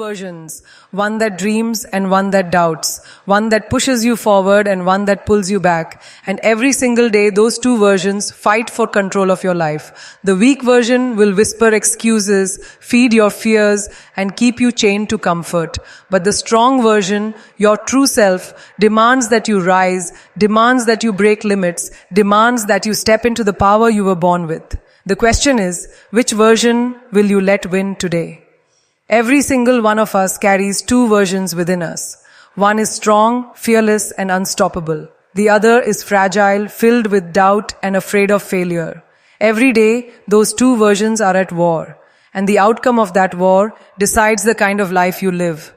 versions, one that dreams and one that doubts, one that pushes you forward and one that pulls you back. And every single day, those two versions fight for control of your life. The weak version will whisper excuses, feed your fears, and keep you chained to comfort. But the strong version, your true self, demands that you rise, demands that you break limits, demands that you step into the power you were born with. The question is, which version will you let win today? Every single one of us carries two versions within us. One is strong, fearless, and unstoppable. The other is fragile, filled with doubt and afraid of failure. Every day, those two versions are at war, and the outcome of that war decides the kind of life you live.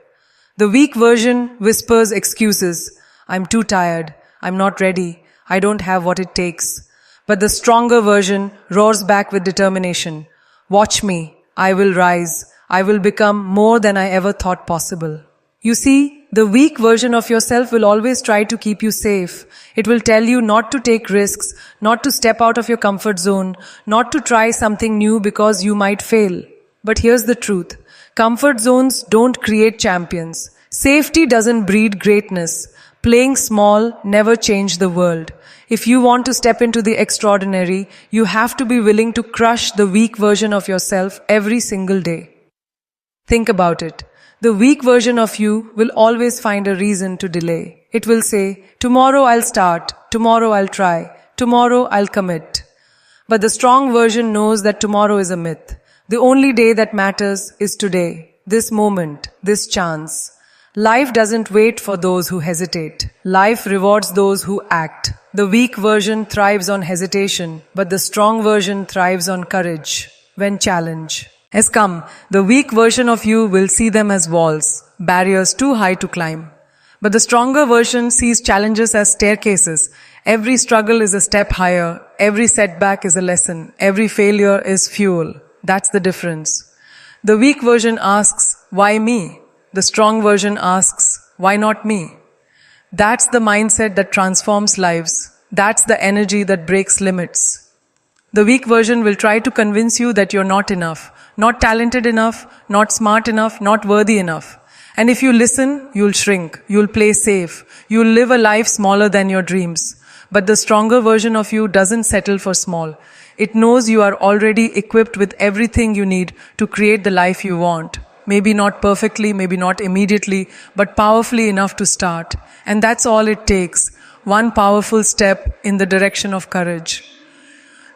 The weak version whispers excuses. I'm too tired. I'm not ready. I don't have what it takes. But the stronger version roars back with determination. Watch me. I will rise. I will become more than I ever thought possible. You see, the weak version of yourself will always try to keep you safe. It will tell you not to take risks, not to step out of your comfort zone, not to try something new because you might fail. But here's the truth. Comfort zones don't create champions. Safety doesn't breed greatness. Playing small never changed the world. If you want to step into the extraordinary, you have to be willing to crush the weak version of yourself every single day. Think about it. The weak version of you will always find a reason to delay. It will say, tomorrow I'll start, tomorrow I'll try, tomorrow I'll commit. But the strong version knows that tomorrow is a myth. The only day that matters is today, this moment, this chance. Life doesn't wait for those who hesitate. Life rewards those who act. The weak version thrives on hesitation, but the strong version thrives on courage when challenge has come. The weak version of you will see them as walls, barriers too high to climb. But the stronger version sees challenges as staircases. Every struggle is a step higher. Every setback is a lesson. Every failure is fuel. That's the difference. The weak version asks, why me? The strong version asks, why not me? That's the mindset that transforms lives. That's the energy that breaks limits. The weak version will try to convince you that you're not enough, not talented enough, not smart enough, not worthy enough. And if you listen, you'll shrink, you'll play safe, you'll live a life smaller than your dreams. But the stronger version of you doesn't settle for small. It knows you are already equipped with everything you need to create the life you want. Maybe not perfectly, maybe not immediately, but powerfully enough to start. And that's all it takes. One powerful step in the direction of courage.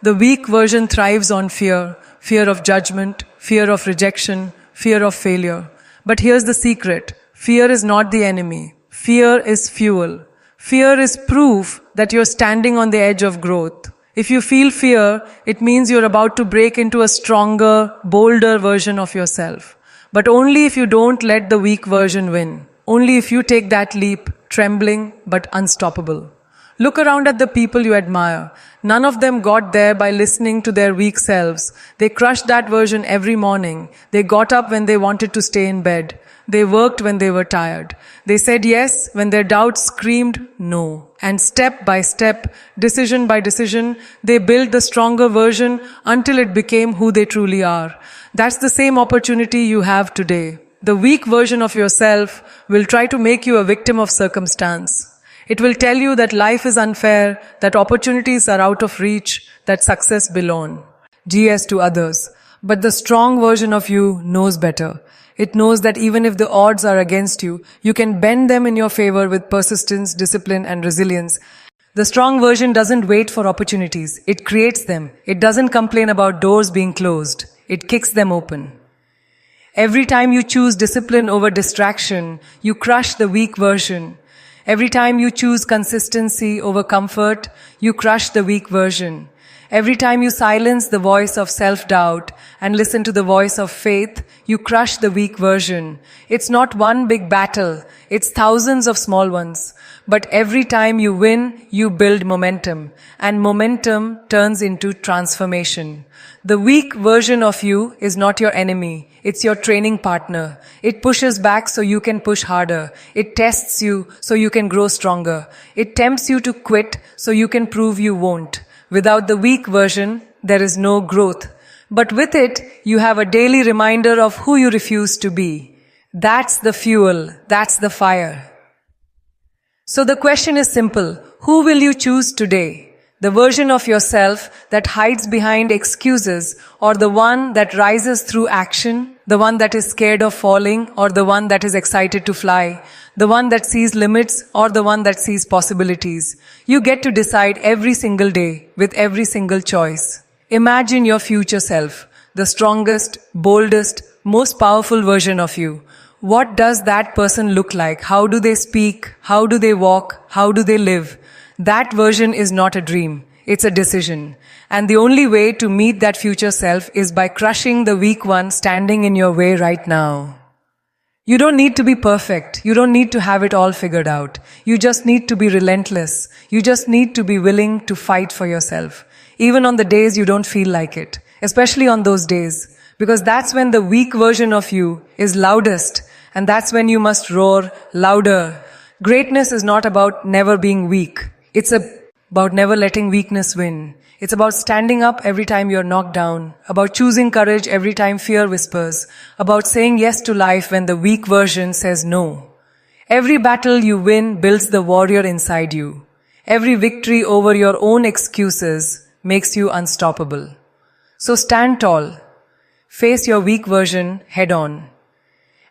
The weak version thrives on fear. Fear of judgment, fear of rejection, fear of failure. But here's the secret. Fear is not the enemy. Fear is fuel. Fear is proof that you're standing on the edge of growth. If you feel fear, it means you're about to break into a stronger, bolder version of yourself. But only if you don't let the weak version win. Only if you take that leap, trembling but unstoppable. Look around at the people you admire. None of them got there by listening to their weak selves. They crushed that version every morning. They got up when they wanted to stay in bed. They worked when they were tired. They said yes when their doubts screamed no. And step by step, decision by decision, they built the stronger version until it became who they truly are. That's the same opportunity you have today. The weak version of yourself will try to make you a victim of circumstance. It will tell you that life is unfair, that opportunities are out of reach, that success belongs to others. But the strong version of you knows better. It knows that even if the odds are against you, you can bend them in your favor with persistence, discipline, and resilience. The strong version doesn't wait for opportunities. It creates them. It doesn't complain about doors being closed. It kicks them open. Every time you choose discipline over distraction, you crush the weak version. Every time you choose consistency over comfort, you crush the weak version. Every time you silence the voice of self-doubt and listen to the voice of faith, you crush the weak version. It's not one big battle, it's thousands of small ones. But every time you win, you build momentum. And momentum turns into transformation. The weak version of you is not your enemy. It's your training partner. It pushes back so you can push harder. It tests you so you can grow stronger. It tempts you to quit so you can prove you won't. Without the weak version, there is no growth. But with it, you have a daily reminder of who you refuse to be. That's the fuel. That's the fire. So the question is simple. Who will you choose today? The version of yourself that hides behind excuses, or the one that rises through action, the one that is scared of falling, or the one that is excited to fly, the one that sees limits, or the one that sees possibilities. You get to decide every single day with every single choice. Imagine your future self, the strongest, boldest, most powerful version of you. What does that person look like? How do they speak? How do they walk? How do they live? That version is not a dream. It's a decision. And the only way to meet that future self is by crushing the weak one standing in your way right now. You don't need to be perfect. You don't need to have it all figured out. You just need to be relentless. You just need to be willing to fight for yourself. Even on the days you don't feel like it. Especially on those days. Because that's when the weak version of you is loudest. And that's when you must roar louder. Greatness is not about never being weak. It's about never letting weakness win. It's about standing up every time you're knocked down. About choosing courage every time fear whispers. About saying yes to life when the weak version says no. Every battle you win builds the warrior inside you. Every victory over your own excuses makes you unstoppable. So stand tall. Face your weak version head on.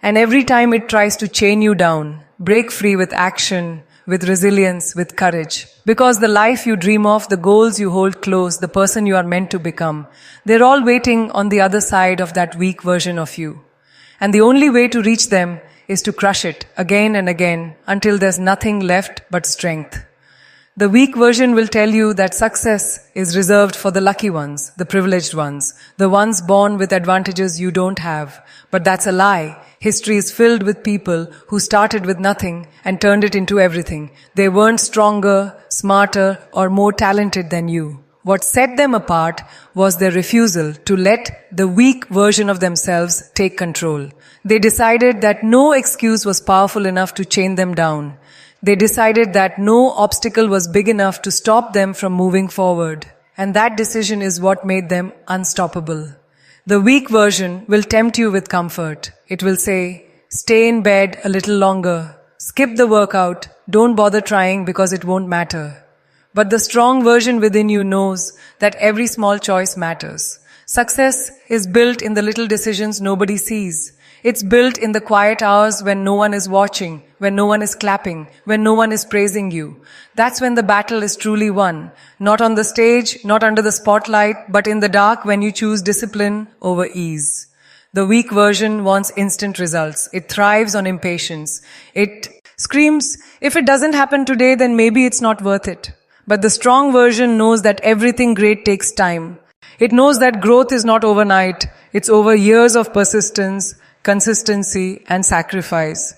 And every time it tries to chain you down, break free with action, with resilience, with courage. Because the life you dream of, the goals you hold close, the person you are meant to become, they're all waiting on the other side of that weak version of you. And the only way to reach them is to crush it again and again until there's nothing left but strength. The weak version will tell you that success is reserved for the lucky ones, the privileged ones, the ones born with advantages you don't have. But that's a lie. History is filled with people who started with nothing and turned it into everything. They weren't stronger, smarter, or more talented than you. What set them apart was their refusal to let the weak version of themselves take control. They decided that no excuse was powerful enough to chain them down. They decided that no obstacle was big enough to stop them from moving forward. And that decision is what made them unstoppable. The weak version will tempt you with comfort. It will say, stay in bed a little longer. Skip the workout. Don't bother trying because it won't matter. But the strong version within you knows that every small choice matters. Success is built in the little decisions nobody sees. It's built in the quiet hours when no one is watching, when no one is clapping, when no one is praising you. That's when the battle is truly won. Not on the stage, not under the spotlight, but in the dark when you choose discipline over ease. The weak version wants instant results. It thrives on impatience. It screams, if it doesn't happen today, then maybe it's not worth it. But the strong version knows that everything great takes time. It knows that growth is not overnight. It's over years of persistence, consistency, and sacrifice.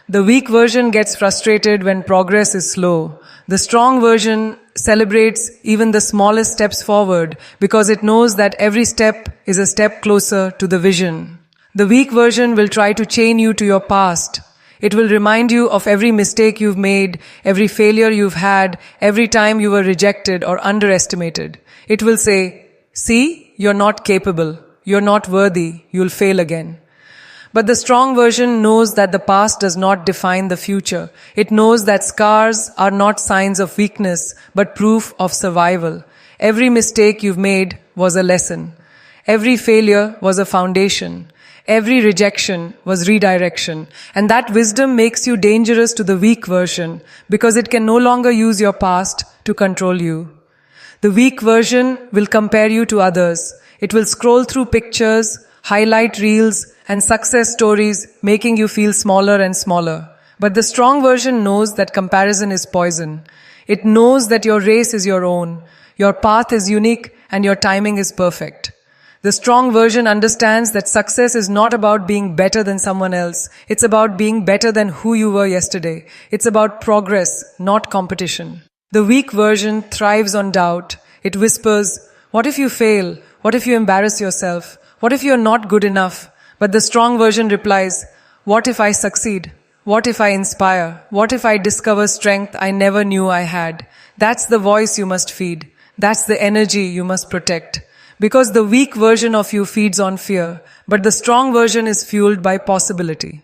The weak version gets frustrated when progress is slow. The strong version celebrates even the smallest steps forward because it knows that every step is a step closer to the vision. The weak version will try to chain you to your past. It will remind you of every mistake you've made, every failure you've had, every time you were rejected or underestimated. It will say, see, you're not capable, you're not worthy, you'll fail again. But the strong version knows that the past does not define the future. It knows that scars are not signs of weakness, but proof of survival. Every mistake you've made was a lesson. Every failure was a foundation. Every rejection was redirection. And that wisdom makes you dangerous to the weak version because it can no longer use your past to control you. The weak version will compare you to others. It will scroll through pictures, highlight reels, and success stories, making you feel smaller and smaller. But the strong version knows that comparison is poison. It knows that your race is your own, your path is unique, and your timing is perfect. The strong version understands that success is not about being better than someone else. It's about being better than who you were yesterday. It's about progress, not competition. The weak version thrives on doubt. It whispers, what if you fail? What if you embarrass yourself? What if you're not good enough? But the strong version replies, what if I succeed? What if I inspire? What if I discover strength I never knew I had? That's the voice you must feed. That's the energy you must protect. Because the weak version of you feeds on fear, but the strong version is fueled by possibility.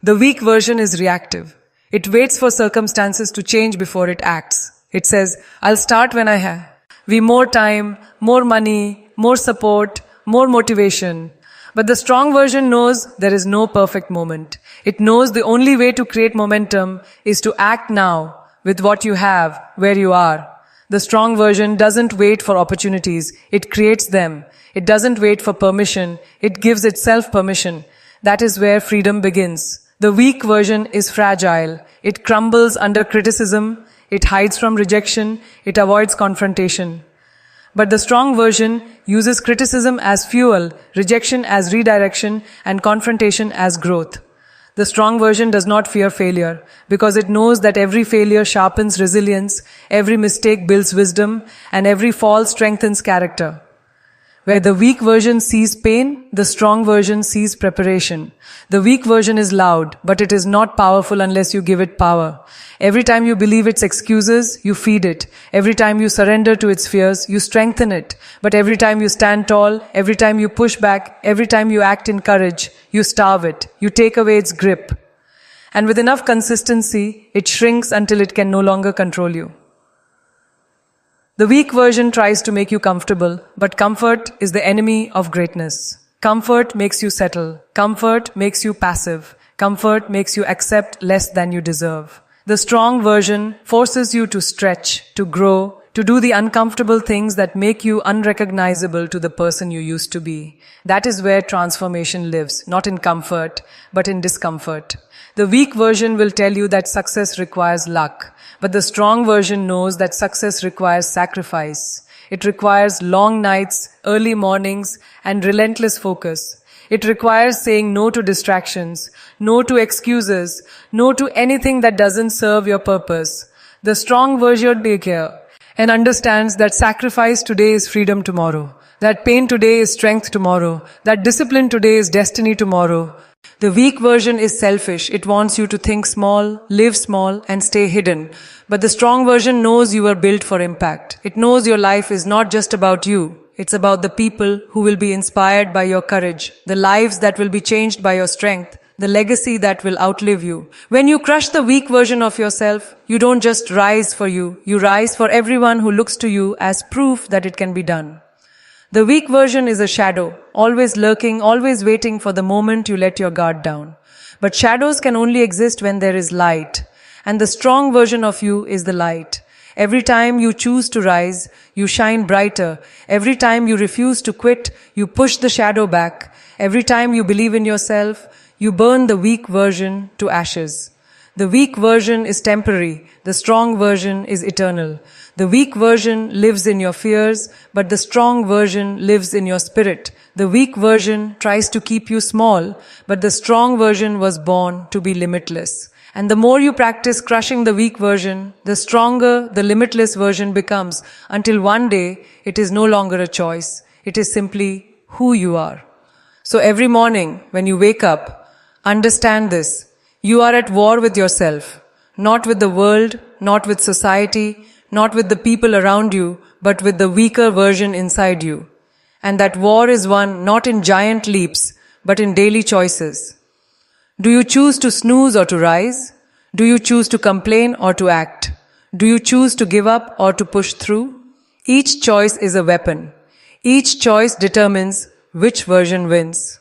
The weak version is reactive. It waits for circumstances to change before it acts. It says, I'll start when I have more time, more money, more support, more motivation. But the strong version knows there is no perfect moment. It knows the only way to create momentum is to act now with what you have, where you are. The strong version doesn't wait for opportunities. It creates them. It doesn't wait for permission. It gives itself permission. That is where freedom begins. The weak version is fragile. It crumbles under criticism. It hides from rejection. It avoids confrontation. But the strong version uses criticism as fuel, rejection as redirection, and confrontation as growth. The strong version does not fear failure because it knows that every failure sharpens resilience, every mistake builds wisdom, and every fall strengthens character. Where the weak version sees pain, the strong version sees preparation. The weak version is loud, but it is not powerful unless you give it power. Every time you believe its excuses, you feed it. Every time you surrender to its fears, you strengthen it. But every time you stand tall, every time you push back, every time you act in courage, you starve it. You take away its grip. And with enough consistency, it shrinks until it can no longer control you. The weak version tries to make you comfortable, but comfort is the enemy of greatness. Comfort makes you settle. Comfort makes you passive. Comfort makes you accept less than you deserve. The strong version forces you to stretch, to grow, to do the uncomfortable things that make you unrecognizable to the person you used to be. That is where transformation lives, not in comfort, but in discomfort. The weak version will tell you that success requires luck, but the strong version knows that success requires sacrifice. It requires long nights, early mornings, and relentless focus. It requires saying no to distractions, no to excuses, no to anything that doesn't serve your purpose. The strong version takes care and understands that sacrifice today is freedom tomorrow, that pain today is strength tomorrow, that discipline today is destiny tomorrow. The weak version is selfish. It wants you to think small, live small, and stay hidden. But the strong version knows you are built for impact. It knows your life is not just about you. It's about the people who will be inspired by your courage, the lives that will be changed by your strength, the legacy that will outlive you. When you crush the weak version of yourself, you don't just rise for you. You rise for everyone who looks to you as proof that it can be done. The weak version is a shadow, always lurking, always waiting for the moment you let your guard down. But shadows can only exist when there is light. And the strong version of you is the light. Every time you choose to rise, you shine brighter. Every time you refuse to quit, you push the shadow back. Every time you believe in yourself, you burn the weak version to ashes. The weak version is temporary. The strong version is eternal. The weak version lives in your fears, but the strong version lives in your spirit. The weak version tries to keep you small, but the strong version was born to be limitless. And the more you practice crushing the weak version, the stronger the limitless version becomes, until one day it is no longer a choice. It is simply who you are. So every morning when you wake up, understand this. You are at war with yourself, not with the world, not with society, not with the people around you, but with the weaker version inside you. And that war is won not in giant leaps, but in daily choices. Do you choose to snooze or to rise? Do you choose to complain or to act? Do you choose to give up or to push through? Each choice is a weapon. Each choice determines which version wins.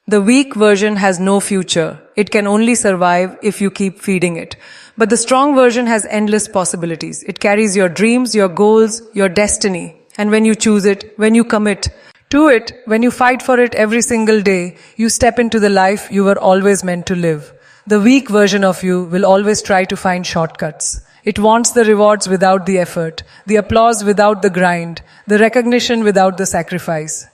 The weak version has no future. It can only survive if you keep feeding it. But the strong version has endless possibilities. It carries your dreams, your goals, your destiny. And when you choose it, when you commit to it, when you fight for it every single day, you step into the life you were always meant to live. The weak version of you will always try to find shortcuts. It wants the rewards without the effort, the applause without the grind, the recognition without the sacrifice.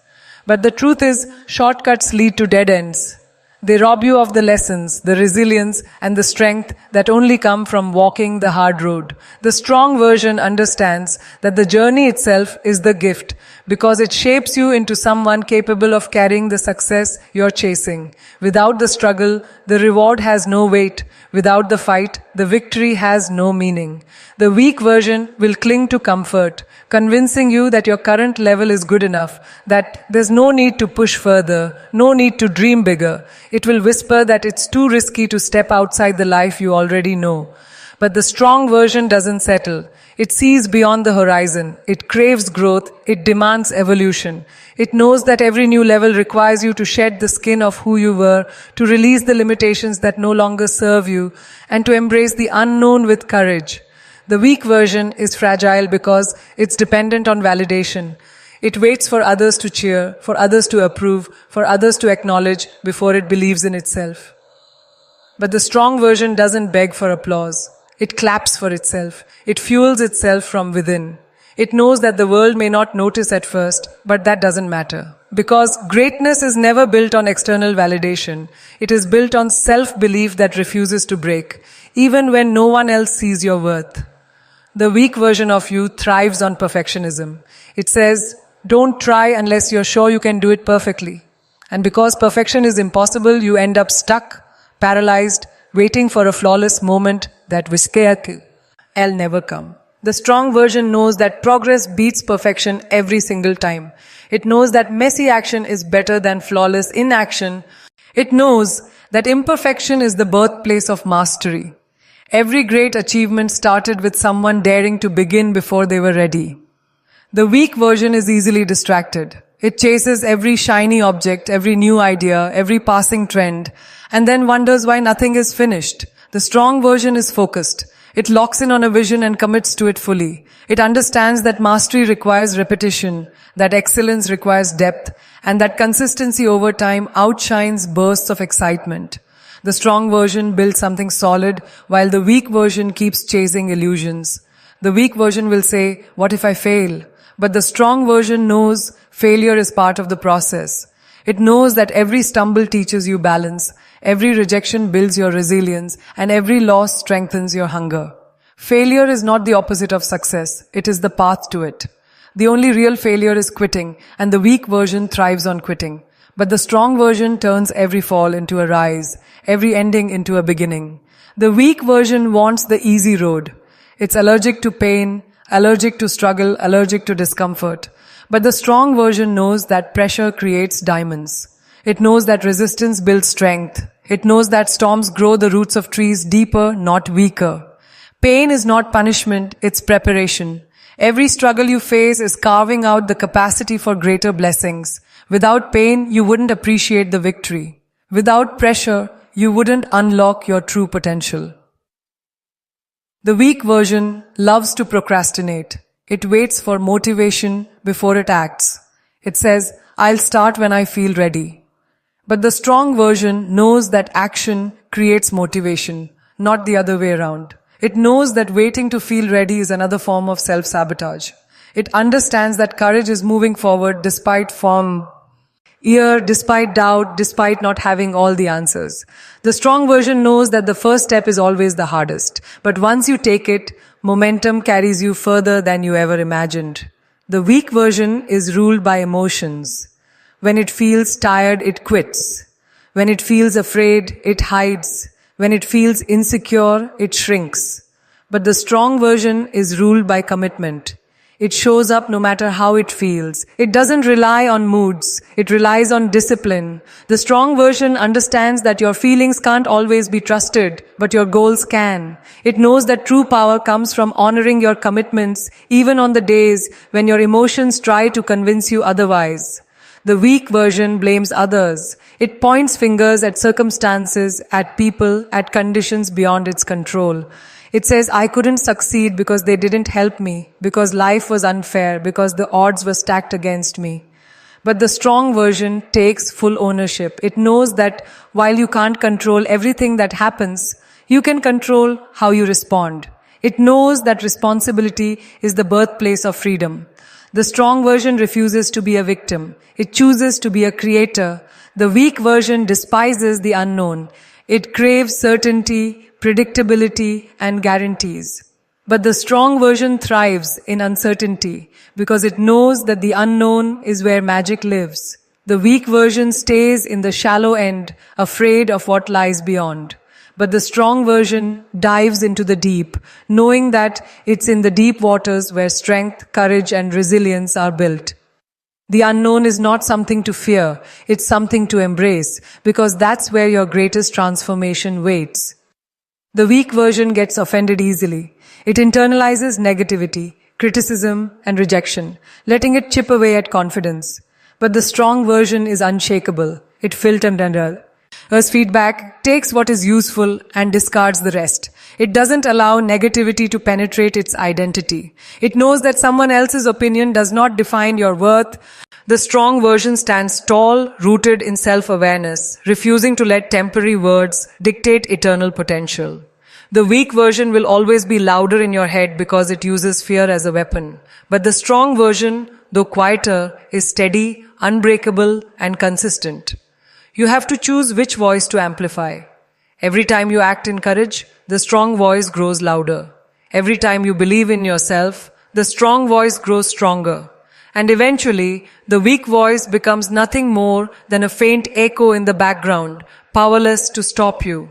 But the truth is, shortcuts lead to dead ends. They rob you of the lessons, the resilience, and the strength that only come from walking the hard road. The strong version understands that the journey itself is the gift, because it shapes you into someone capable of carrying the success you're chasing. Without the struggle, the reward has no weight. Without the fight, the victory has no meaning. The weak version will cling to comfort, convincing you that your current level is good enough, that there's no need to push further, no need to dream bigger. It will whisper that it's too risky to step outside the life you already know. But the strong version doesn't settle. It sees beyond the horizon. It craves growth. It demands evolution. It knows that every new level requires you to shed the skin of who you were, to release the limitations that no longer serve you, and to embrace the unknown with courage. The weak version is fragile because it's dependent on validation. It waits for others to cheer, for others to approve, for others to acknowledge before it believes in itself. But the strong version doesn't beg for applause. It claps for itself. It fuels itself from within. It knows that the world may not notice at first, but that doesn't matter. Because greatness is never built on external validation. It is built on self-belief that refuses to break, even when no one else sees your worth. The weak version of you thrives on perfectionism. It says, don't try unless you're sure you can do it perfectly. And because perfection is impossible, you end up stuck, paralyzed, waiting for a flawless moment that will never come. The strong version knows that progress beats perfection every single time. It knows that messy action is better than flawless inaction. It knows that imperfection is the birthplace of mastery. Every great achievement started with someone daring to begin before they were ready. The weak version is easily distracted. It chases every shiny object, every new idea, every passing trend, and then wonders why nothing is finished. The strong version is focused. It locks in on a vision and commits to it fully. It understands that mastery requires repetition, that excellence requires depth, and that consistency over time outshines bursts of excitement. The strong version builds something solid, while the weak version keeps chasing illusions. The weak version will say, "What if I fail?" But the strong version knows failure is part of the process. It knows that every stumble teaches you balance, every rejection builds your resilience, and every loss strengthens your hunger. Failure is not the opposite of success. It is the path to it. The only real failure is quitting, and the weak version thrives on quitting. But the strong version turns every fall into a rise, every ending into a beginning. The weak version wants the easy road. It's allergic to pain, allergic to struggle, allergic to discomfort. But the strong version knows that pressure creates diamonds. It knows that resistance builds strength. It knows that storms grow the roots of trees deeper, not weaker. Pain is not punishment, it's preparation. Every struggle you face is carving out the capacity for greater blessings. Without pain, you wouldn't appreciate the victory. Without pressure, you wouldn't unlock your true potential. The weak version loves to procrastinate. It waits for motivation before it acts. It says, "I'll start when I feel ready." But the strong version knows that action creates motivation, not the other way around. It knows that waiting to feel ready is another form of self-sabotage. It understands that courage is moving forward despite fear, despite doubt, despite not having all the answers. The strong version knows that the first step is always the hardest. But once you take it, momentum carries you further than you ever imagined. The weak version is ruled by emotions. When it feels tired, it quits. When it feels afraid, it hides. When it feels insecure, it shrinks. But the strong version is ruled by commitment. It shows up no matter how it feels. It doesn't rely on moods. It relies on discipline. The strong version understands that your feelings can't always be trusted, but your goals can. It knows that true power comes from honoring your commitments, even on the days when your emotions try to convince you otherwise. The weak version blames others. It points fingers at circumstances, at people, at conditions beyond its control. It says, "I couldn't succeed because they didn't help me, because life was unfair, because the odds were stacked against me." But the strong version takes full ownership. It knows that while you can't control everything that happens, you can control how you respond. It knows that responsibility is the birthplace of freedom. The strong version refuses to be a victim. It chooses to be a creator. The weak version despises the unknown. It craves certainty, predictability, and guarantees. But the strong version thrives in uncertainty because it knows that the unknown is where magic lives. The weak version stays in the shallow end, afraid of what lies beyond. But the strong version dives into the deep, knowing that it's in the deep waters where strength, courage, and resilience are built. The unknown is not something to fear, it's something to embrace, because that's where your greatest transformation waits. The weak version gets offended easily. It internalizes negativity, criticism, and rejection, letting it chip away at confidence. But the strong version is unshakable. It filters feedback, takes what is useful, and discards the rest. It doesn't allow negativity to penetrate its identity. It knows that someone else's opinion does not define your worth. The strong version stands tall, rooted in self-awareness, refusing to let temporary words dictate eternal potential. The weak version will always be louder in your head because it uses fear as a weapon. But the strong version, though quieter, is steady, unbreakable, and consistent. You have to choose which voice to amplify. Every time you act in courage, the strong voice grows louder. Every time you believe in yourself, the strong voice grows stronger. And eventually, the weak voice becomes nothing more than a faint echo in the background, powerless to stop you.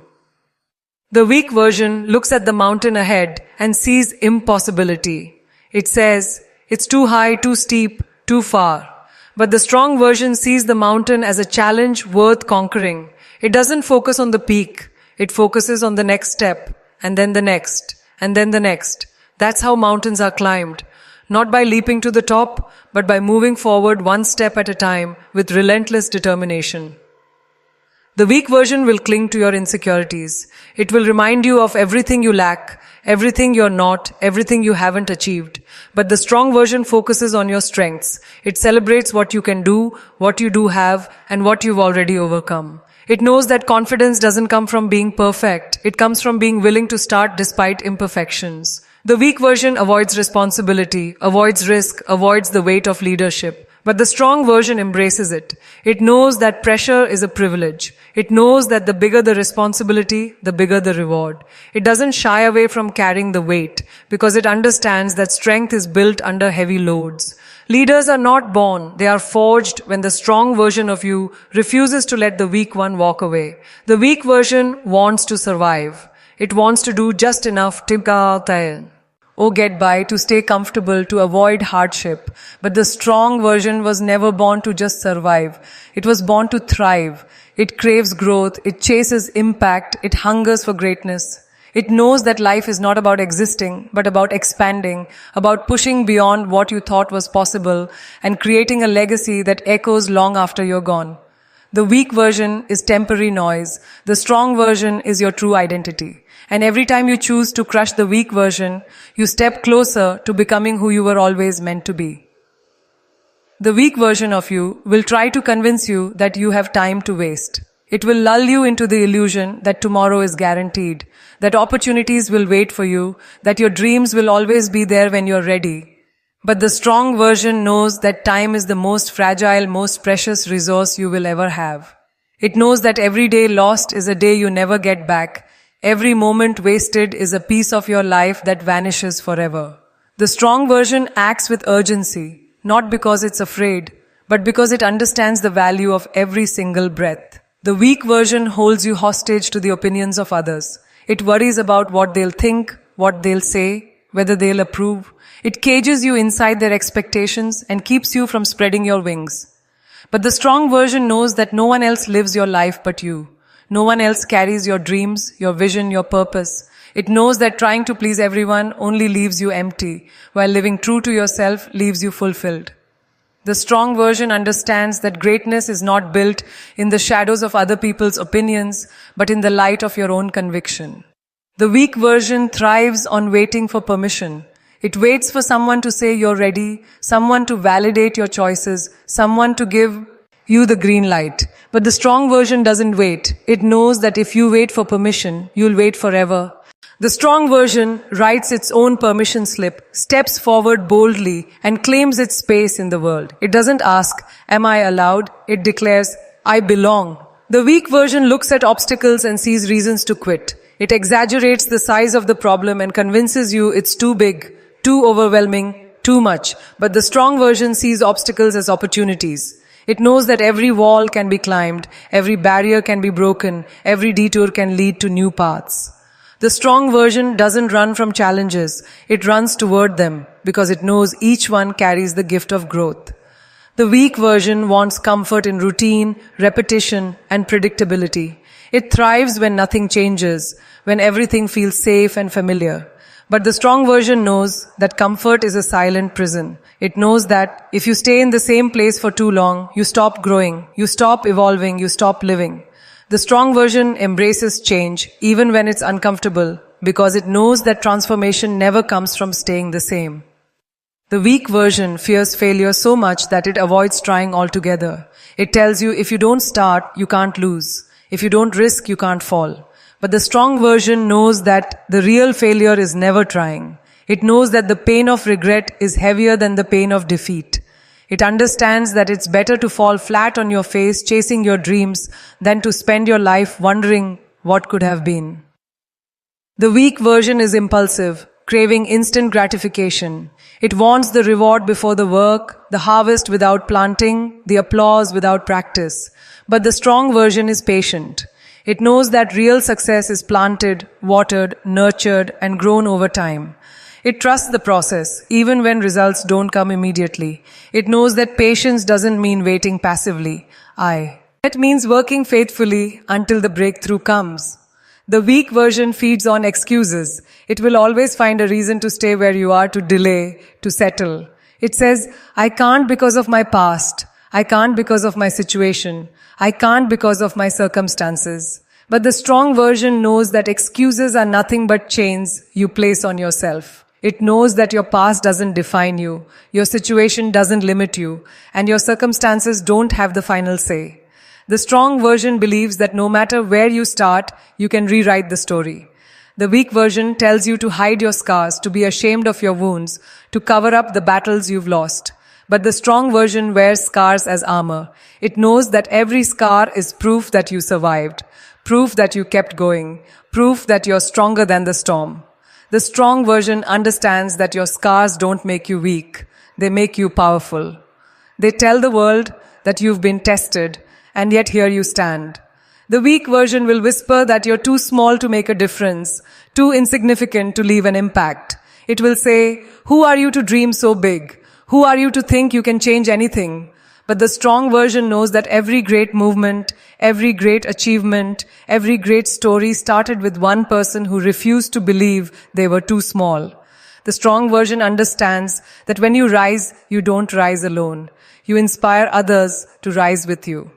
The weak version looks at the mountain ahead and sees impossibility. It says, it's too high, too steep, too far. But the strong version sees the mountain as a challenge worth conquering. It doesn't focus on the peak. It focuses on the next step, and then the next, and then the next. That's how mountains are climbed. Not by leaping to the top, but by moving forward one step at a time with relentless determination. The weak version will cling to your insecurities. It will remind you of everything you lack, everything you're not, everything you haven't achieved. But the strong version focuses on your strengths. It celebrates what you can do, what you do have, and what you've already overcome. It knows that confidence doesn't come from being perfect. It comes from being willing to start despite imperfections. The weak version avoids responsibility, avoids risk, avoids the weight of leadership. But the strong version embraces it. It knows that pressure is a privilege. It knows that the bigger the responsibility, the bigger the reward. It doesn't shy away from carrying the weight because it understands that strength is built under heavy loads. Leaders are not born, they are forged when the strong version of you refuses to let the weak one walk away. The weak version wants to survive. It wants to do just enough to get by, to stay comfortable, to avoid hardship. But the strong version was never born to just survive. It was born to thrive. It craves growth. It chases impact. It hungers for greatness. It knows that life is not about existing, but about expanding, about pushing beyond what you thought was possible and creating a legacy that echoes long after you're gone. The weak version is temporary noise. The strong version is your true identity. And every time you choose to crush the weak version, you step closer to becoming who you were always meant to be. The weak version of you will try to convince you that you have time to waste. It will lull you into the illusion that tomorrow is guaranteed, that opportunities will wait for you, that your dreams will always be there when you're ready. But the strong version knows that time is the most fragile, most precious resource you will ever have. It knows that every day lost is a day you never get back. Every moment wasted is a piece of your life that vanishes forever. The strong version acts with urgency, not because it's afraid, but because it understands the value of every single breath. The weak version holds you hostage to the opinions of others. It worries about what they'll think, what they'll say, whether they'll approve. It cages you inside their expectations and keeps you from spreading your wings. But the strong version knows that no one else lives your life but you. No one else carries your dreams, your vision, your purpose. It knows that trying to please everyone only leaves you empty, while living true to yourself leaves you fulfilled. The strong version understands that greatness is not built in the shadows of other people's opinions, but in the light of your own conviction. The weak version thrives on waiting for permission. It waits for someone to say you're ready, someone to validate your choices, someone to give you the green light. But the strong version doesn't wait. It knows that if you wait for permission, you'll wait forever. The strong version writes its own permission slip, steps forward boldly, and claims its space in the world. It doesn't ask, am I allowed? It declares, I belong. The weak version looks at obstacles and sees reasons to quit. It exaggerates the size of the problem and convinces you it's too big, too overwhelming, too much. But the strong version sees obstacles as opportunities. It knows that every wall can be climbed, every barrier can be broken, every detour can lead to new paths. The strong version doesn't run from challenges, it runs toward them because it knows each one carries the gift of growth. The weak version wants comfort in routine, repetition, and predictability. It thrives when nothing changes, when everything feels safe and familiar. But the strong version knows that comfort is a silent prison. It knows that if you stay in the same place for too long, you stop growing, you stop evolving, you stop living. The strong version embraces change, even when it's uncomfortable, because it knows that transformation never comes from staying the same. The weak version fears failure so much that it avoids trying altogether. It tells you if you don't start, you can't lose. If you don't risk, you can't fall. But the strong version knows that the real failure is never trying. It knows that the pain of regret is heavier than the pain of defeat. It understands that it's better to fall flat on your face chasing your dreams than to spend your life wondering what could have been. The weak version is impulsive, craving instant gratification. It wants the reward before the work, the harvest without planting, the applause without practice. But the strong version is patient. It knows that real success is planted, watered, nurtured, and grown over time. It trusts the process, even when results don't come immediately. It knows that patience doesn't mean waiting passively. It means working faithfully until the breakthrough comes. The weak version feeds on excuses. It will always find a reason to stay where you are, to delay, to settle. It says, I can't because of my past. I can't because of my situation. I can't because of my circumstances. But the strong version knows that excuses are nothing but chains you place on yourself. It knows that your past doesn't define you, your situation doesn't limit you, and your circumstances don't have the final say. The strong version believes that no matter where you start, you can rewrite the story. The weak version tells you to hide your scars, to be ashamed of your wounds, to cover up the battles you've lost. But the strong version wears scars as armor. It knows that every scar is proof that you survived, proof that you kept going, proof that you're stronger than the storm. The strong version understands that your scars don't make you weak, they make you powerful. They tell the world that you've been tested, and yet here you stand. The weak version will whisper that you're too small to make a difference, too insignificant to leave an impact. It will say, who are you to dream so big? Who are you to think you can change anything? But the strong version knows that every great movement, every great achievement, every great story started with one person who refused to believe they were too small. The strong version understands that when you rise, you don't rise alone. You inspire others to rise with you.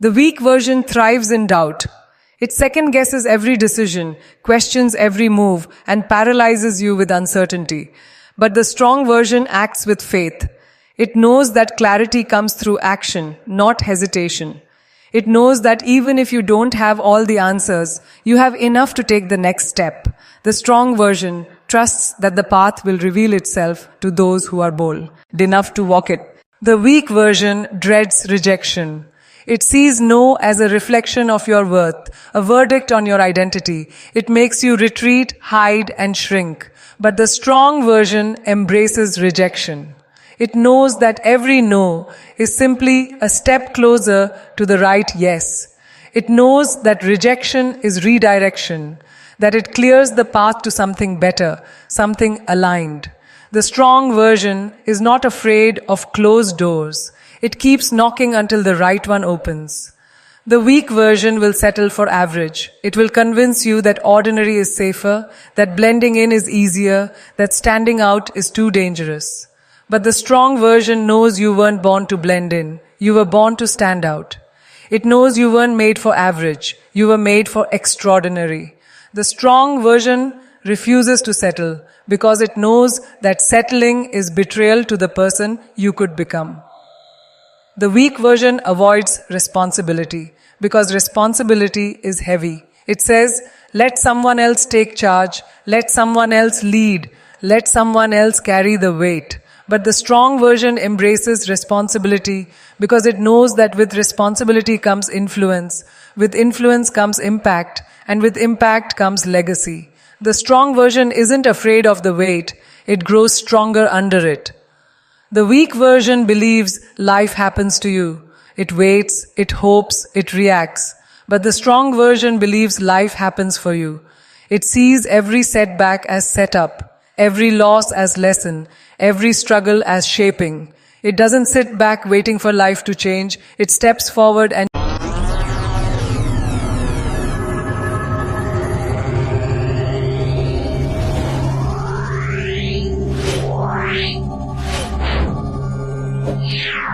The weak version thrives in doubt. It second-guesses every decision, questions every move, and paralyzes you with uncertainty. But the strong version acts with faith. It knows that clarity comes through action, not hesitation. It knows that even if you don't have all the answers, you have enough to take the next step. The strong version trusts that the path will reveal itself to those who are bold enough to walk it. The weak version dreads rejection. It sees no as a reflection of your worth, a verdict on your identity. It makes you retreat, hide, and shrink. But the strong version embraces rejection. It knows that every no is simply a step closer to the right yes. It knows that rejection is redirection, that it clears the path to something better, something aligned. The strong version is not afraid of closed doors. It keeps knocking until the right one opens. The weak version will settle for average. It will convince you that ordinary is safer, that blending in is easier, that standing out is too dangerous. But the strong version knows you weren't born to blend in. You were born to stand out. It knows you weren't made for average. You were made for extraordinary. The strong version refuses to settle because it knows that settling is betrayal to the person you could become. The weak version avoids responsibility because responsibility is heavy. It says, let someone else take charge, let someone else lead, let someone else carry the weight. But the strong version embraces responsibility because it knows that with responsibility comes influence, with influence comes impact, And with impact comes legacy. The strong version isn't afraid of the weight, it grows stronger under it. The weak version believes life happens to you. It waits, it hopes, it reacts. But the strong version believes life happens for you. It sees every setback as setup, every loss as lesson, every struggle as shaping. It doesn't sit back waiting for life to change. It steps forward and Yeah.